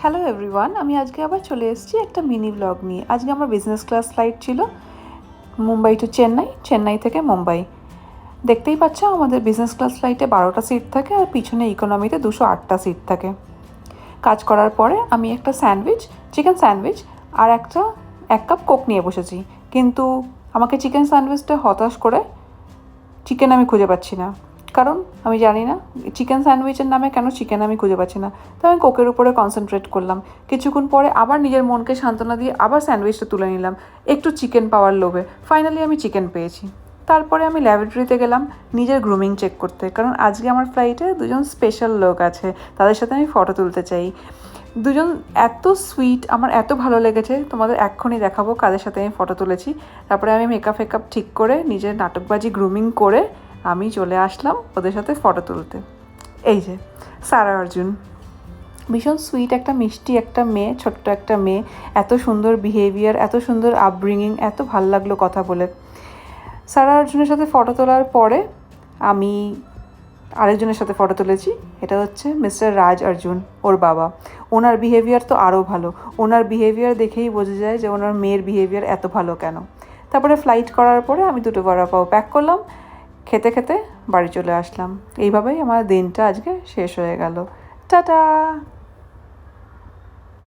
Hello everyone, আমি আজকে আবার চলে এসেছি একটা মিনি ব্লগ নিয়ে। আজকে আমার বিজনেস ক্লাস ফ্লাইট ছিল মুম্বাই টু চেন্নাই, চেন্নাই থেকে মুম্বাই। দেখতেই পাচ্ছ আমাদের বিজনেস ক্লাস ফ্লাইটে 12টা সিট থাকে আর পিছনে ইকোনমিতে 208টা সিট থাকে। কাজ করার পরে আমি একটা স্যান্ডউইচ, চিকেন স্যান্ডউইচ আর এক কাপ কোক নিয়ে বসেছি, কিন্তু আমাকে চিকেন স্যান্ডউইচটা হতাশ করে চিকেন আমি খুঁজে পাচ্ছি না। কারণ আমি জানি না চিকেন স্যান্ডউইচের নামে কেন চিকেন আমি খুঁজে পাচ্ছি না। তো আমি কোকের উপরে কনসেন্ট্রেট করলাম। কিছুক্ষণ পরে আবার নিজের মনকে সান্ত্বনা দিয়ে আবার স্যান্ডউইচটা তুলে নিলাম একটু চিকেন পাওয়ার লোভে। ফাইনালি আমি চিকেন পেয়েছি। তারপরে আমি ল্যাবরেটরিতে গেলাম নিজের গ্রুমিং চেক করতে, কারণ আজকে আমার ফ্লাইটে দুজন স্পেশাল লোক আছে, তাদের সাথে আমি ফটো তুলতে চাই। দুজন এত সুইট, আমার এত ভালো লেগেছে, তোমাদের এক্ষুনি দেখাবো কাদের সাথে আমি ফটো তুলেছি। তারপরে আমি মেকআপ ঠিক করে নিজের নাটকবাজি গ্রুমিং করে আমি চলে আসলাম ওদের সাথে ফটো তুলতে। এই যে সারা অর্জুন, ভীষণ সুইট একটা মিষ্টি একটা মেয়ে, ছোট্ট একটা মেয়ে, এত সুন্দর বিহেভিয়ার, এত সুন্দর আপব্রিঙিং, এত ভাল লাগলো কথা বলে। সারা অর্জুনের সাথে ফটো তোলার পরে আমি আরেকজনের সাথে ফটো তুলেছি। এটা হচ্ছে মিস্টার রাজ অর্জুন, ওর বাবা। ওনার বিহেভিয়ার তো আরও ভালো, ওনার বিহেভিয়ার দেখেই বোঝা যায় যে ওনার মেয়ের বিহেভিয়ার এত ভালো কেন। তারপরে ফ্লাইট করার পরে আমি 2টো বড়া পাও প্যাক করলাম, খেতে খেতে বাড়ি চলে আসলাম। এইভাবেই আমার দিনটা আজকে শেষ হয়ে গেল। টাটা।